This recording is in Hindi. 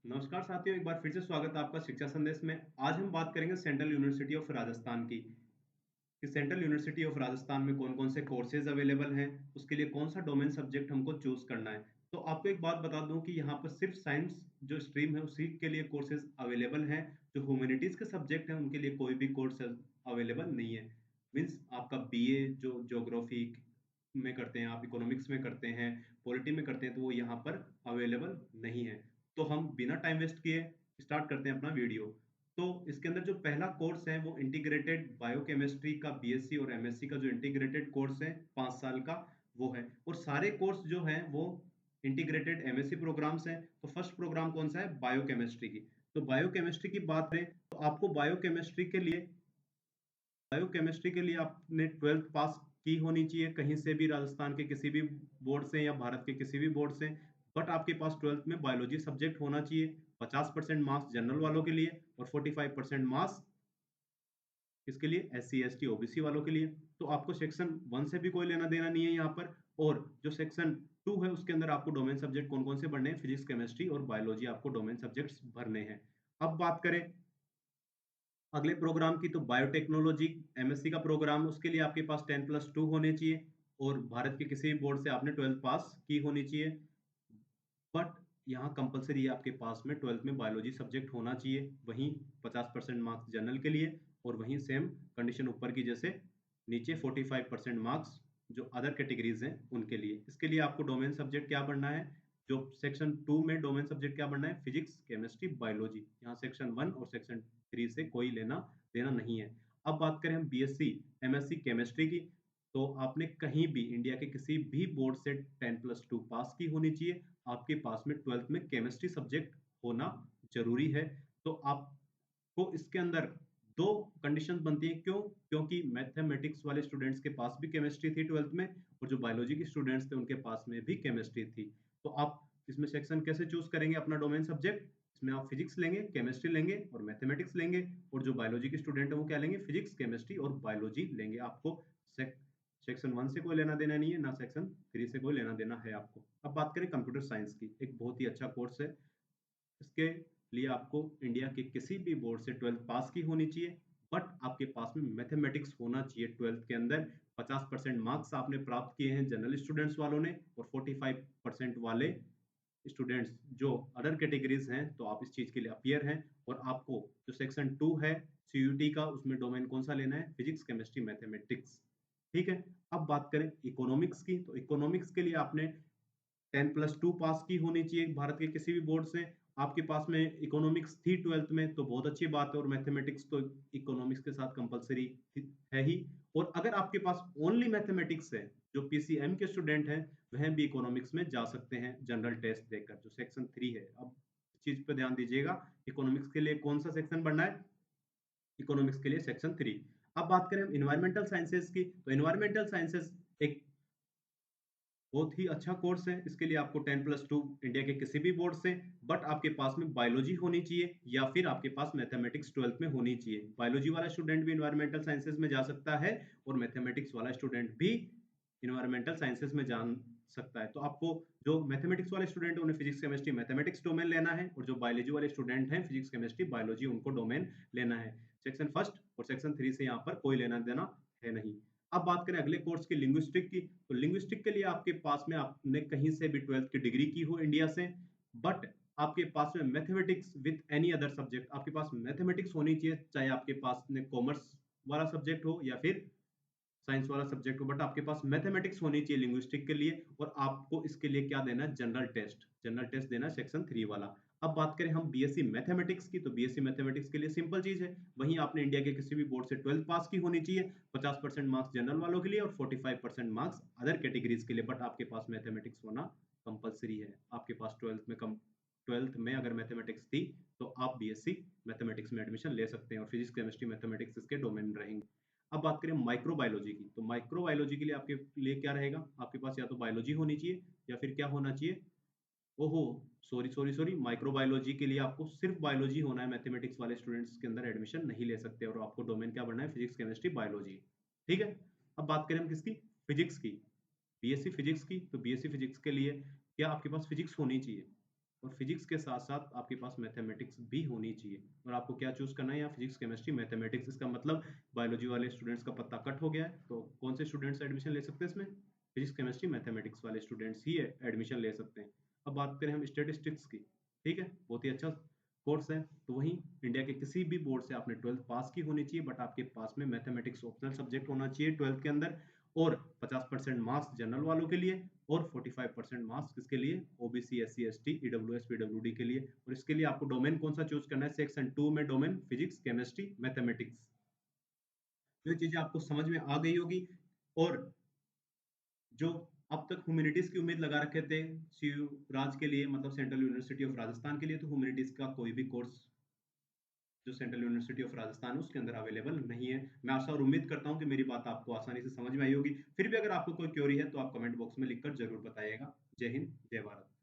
नमस्कार साथियों, एक बार फिर से स्वागत है आपका शिक्षा संदेश में। आज हम बात करेंगे सेंट्रल यूनिवर्सिटी ऑफ राजस्थान की, कि सेंट्रल यूनिवर्सिटी ऑफ राजस्थान में कौन-कौन से कोर्सेज़ अवेलेबल हैं, उसके लिए कौन-सा डोमेन सब्जेक्ट हमको चूज़ करना है। तो आपको एक बात बता दूँ कि यहाँ पर सिर्फ साइंस जो स्ट्रीम है, उसी के लिए कोर्सेज़ अवेलेबल हैं। जो ह्यूमैनिटीज़ के सब्जेक्ट हैं, उनके लिए कोई भी कोर्स अवेलेबल नहीं है। मीन्स आपका बीए जो ज्योग्राफी में करते हैं, आप इकोनॉमिक्स में करते हैं, पॉलिटी में करते हैं, तो वो यहाँ पर अवेलेबल नहीं है। तो हम बिना टाइम वेस्ट किए स्टार्ट करते हैं अपना वीडियो। तो इसके अंदर जो पहला कोर्स है वो इंटीग्रेटेड बायोकेमिस्ट्री का बीएससी और एमएससी का जो इंटीग्रेटेड कोर्स है 5 साल का वो है। और सारे कोर्स जो हैं वो इंटीग्रेटेड एमएससी प्रोग्राम्स हैं। तो फर्स्ट प्रोग्राम कौन-सा है? बायोकेमिस्ट्री की। तो बायोकेमिस्ट्री की बात करें तो आपको बायोकेमिस्ट्री के लिए आपने 12th पास की होनी चाहिए, कहीं से भी राजस्थान के किसी भी बोर्ड से या भारत के किसी भी बोर्ड से। बट आपके पास 12th में बायोलॉजी सब्जेक्ट होना चाहिए। 50% मार्क्स जनरल वालों के लिए और 45% मार्क्स किसके लिए? एससी, एसटी, ओबीसी वालों के लिए। तो आपको सेक्शन 1 से भी कोई लेना-देना नहीं है यहाँ पर। और जो सेक्शन 2 है उसके अंदर आपको डोमेन सब्जेक्ट कौन-कौन से पढ़ने हैं? फिजिक्स, केमिस्ट्री और बायोलॉजी आपको डोमेन सब्जेक्ट्स भरने हैं। अब बात करें अगले प्रोग्राम की, तो बायोटेक्नोलॉजी एमएससी का प्रोग्राम, उसके लिए आपके पास 10+2 होने चाहिए और भारत के किसी भी बोर्ड से आपने 12th पास की होनी चाहिए। बट यहाँ कंपल्सरी है आपके पास में 12th में बायोलॉजी सब्जेक्ट होना चाहिए। वहीं 50% मार्क्स जनरल के लिए और वहीं सेम कंडीशन ऊपर की जैसे नीचे 45% मार्क्स जो अदर कैटेगरीज़ हैं उनके लिए। इसके लिए आपको डोमेन सब्जेक्ट क्या पढ़ना है? जो सेक्शन 2 में डोमेन सब्जेक्ट क्या पढ़ना है? Physics, chemistry, biology. यहाँ सेक्शन 1 और सेक्शन 3 से कोई लेना-देना नहीं है। अब बात करें हम बीएससी, एमएससी केमिस्ट्री की, तो आपने कहीं भी इंडिया के किसी भी बोर्ड से 10+2 पास की होनी चाहिए। आपके पास में 12th में केमिस्ट्री सब्जेक्ट होना ज़रूरी है। तो आपको इसके अंदर 2 कंडीशंस बनती हैं, क्यों? क्योंकि मैथमेटिक्स वाले स्टूडेंट्स के पास भी केमिस्ट्री थी 12th में और जो बायोलॉजी के स्टूडेंट्स थे उनके पास में भी केमिस्ट्री थी। तो आप इसमें सेक्शन कैसे चूज़ करेंगे अपना डोमेन सब्जेक्ट? इसमें आप फिजिक्स लेंगे, केमिस्ट्री लेंगे और मैथमेटिक्स लेंगे और जो बायोलॉजी के स्टूडेंट हैं वो क्या लेंगे? फिजिक्स, केमिस्ट्री और बायोलॉजी लेंगे। आपको सेक्शन 1 से कोई लेना-देना नहीं है, ना सेक्शन 3 से कोई लेना-देना है आपको। अब बात करें कंप्यूटर साइंस की, एक बहुत ही अच्छा कोर्स है। इसके लिए आपको इंडिया के किसी भी बोर्ड से 12th पास की होनी चाहिए, बट आपके पास में मैथमेटिक्स होना चाहिए 12th के अंदर। 50% मार्क्स आपने प्राप्त किए हैं जनरल स्टूडेंट्स वालों ने और 45% वाले स्टूडेंट्स जो अदर कैटेगरीज़ हैं, तो आप इस चीज़ के लिए अपीयर हैं और आपको जो सेक्शन 2 है सीयूईटी का, उसमें डोमेन कौन-सा लेना है? Physics, chemistry, mathematics. ठीक है? अब बात करें इकोनॉमिक्स की, तो इकोनॉमिक्स के लिए आपने 10+2 पास की होनी चाहिए भारत के किसी भी बोर्ड से। आपके पास में इकोनॉमिक्स थी 12th में तो बहुत अच्छी बात है और मैथमेटिक्स तो इकोनॉमिक्स के साथ कंपल्सरी है ही। और अगर आपके पास ओनली मैथमेटिक्स है, जो पीसीएम के स्टूडेंट हैं, वह भी इकोनॉमिक्स में जा सकते हैं जनरल टेस्ट देकर, जो सेक्शन 3 है। अब इस चीज़ पे ध्यान दीजिएगा, इकोनॉमिक्स के लिए कौन-सा सेक्शन पढ़ना है? इकोनॉमिक्स के लिए सेक्शन 3। अब बात करें हम एनवायरमेंटल साइंसेज़ की, तो एनवायरमेंटल साइंसेज़ एक बहुत ही अच्छा कोर्स है। इसके लिए आपको 10+2 इंडिया के किसी भी बोर्ड से, बट आपके पास में बायोलॉजी होनी चाहिए या फिर आपके पास मैथमेटिक्स 12th में होनी चाहिए। बायोलॉजी वाला स्टूडेंट भी एनवायरमेंटल साइंसेज़ में जा सकता है और मैथमेटिक्स वाला स्टूडेंट भी एनवायरमेंटल साइंसेज़ में जा सकता है। तो आपको जो मैथमेटिक्स वाले स्टूडेंट हैं उन्हें फिजिक्स, केमिस्ट्री, मैथमेटिक्स डोमेन लेना है और जो बायोलॉजी वाले स्टूडेंट हैं फिजिक्स, केमिस्ट्री, बायोलॉजी उनको डोमेन लेना है। सेक्शन 1 और सेक्शन 3 से यहाँ पर कोई लेना-देना है नहीं। अब बात करें अगले कोर्स की लिंग्विस्टिक की, तो लिंग्विस्टिक के लिए आपके पास में आपने कहीं से भी 12th की डिग्री की हो इंडिया से, बट आपके पास में mathematics with any other subject, आपके पास मैथमेटिक्स होनी चाहिए, चाहे आपके पास में कॉमर्स वाला सब्जेक्ट हो या फिर साइंस वाला सब्जेक्ट हो, बट आपके पास मैथमेटिक्स होनी चाहिए लिंग्विस्टिक के लिए और आपको इसके लिए क्या देना है? जनरल टेस्ट देना है सेक्शन 3 वाला। अब बात करें हम बीएससी मैथमेटिक्स की, तो बीएससी मैथमेटिक्स के लिए सिंपल चीज़ है, वहीं आपने इंडिया के किसी भी बोर्ड से 12th पास की होनी चाहिए, 50% मार्क्स जनरल वालों के लिए और 45% मार्क्स अदर कैटेगरीज़ के लिए, बट आपके पास मैथमेटिक्स होना कंपल्सरी है। आपके पास 12th में अगर मैथमेटिक्स थी, तो आप बीएससी मैथमेटिक्स में एडमिशन ले सकते हैं और फिजिक्स, केमिस्ट्री, मैथमेटिक्स इसके डोमेन रहेंगे। अब बात करें माइक्रोबायोलॉजी की, तो माइक्रोबायोलॉजी के लिए आपके लिए क्या रहेगा? आपके पास या तो बायोलॉजी होनी चाहिए या फिर क्या होना चाहिए? ओहो! सॉरी, माइक्रोबायोलॉजी के लिए आपको सिर्फ बायोलॉजी होना है, मैथमेटिक्स वाले स्टूडेंट्स के अंदर एडमिशन नहीं ले सकते और आपको डोमेन क्या पढ़ना है? Physics, chemistry, biology. ठीक है? अब बात करें हम किसकी? फिजिक्स की। बीएससी फिजिक्स की, तो बीएससी फिजिक्स के लिए क्या आपके पास फिजिक्स होनी चाहिए और फिज़िक्स के साथ-साथ आपके पास मैथमेटिक्स भी होनी चाहिए और आपको क्या चूज़ करना है यहाँ फिज़िक्स, केमिस्ट्री, मैथमेटिक्स इसका मतलब बायोलॉजी वाले स्टूडेंट्स का पत्ता कट हो गया है, तो कौन से स्टूडेंट्स एडमिशन ले सकते हैं इसमें? फिज़िक्स, केमिस्ट्री, मैथमेटिक्स वाले स्टूडेंट्स ही एडमिशन ले सकते हैं। अब बात करें हम स्टैटिस्टिक्स की, ठीक है? बहुत ही अच्छा कोर्स है, तो वहीं इंडिया के किसी भी बोर्ड से आपने 12th पास की होनी चाहिए बट आपके पास में मैथमेटिक्स ऑप्शनल सब्जेक्ट होना चाहिए 12th के अंदर और 50% मार्क्स जनरल वालों के लिए और 45% मार्क्स किसके लिए? OBC, SC, ST, EWS, PWD के लिए और इसके लिए आपको डोमेन कौन-सा चूज़ करना है? सेक्शन 2 में डोमेन फिज़िक्स, केमिस्ट्री, मैथमेटिक्स। ये चीज़ें आपको समझ में आ गई होगी और जो अब तक ह्यूमैनिटीज़ की उम्मीद लगा रखे थे शिवराज के लिए मतलब सेंट्रल यूनिवर्सिटी ऑफ राजस्थान के लिए, तो ह्यूमैनिटीज़ का कोई भी कोर्स जो सेंट्रल यूनिवर्सिटी ऑफ राजस्थान है, उसके अंदर अवेलेबल नहीं है। मैं आशा और उम्मीद करता हूँ कि मेरी बात आपको आसानी से समझ में आई होगी। फिर भी अगर आपको कोई क्वेरी है, तो आप कमेंट बॉक्स में लिखकर ज़रूर बताइएगा। जय हिंद, जय भारत।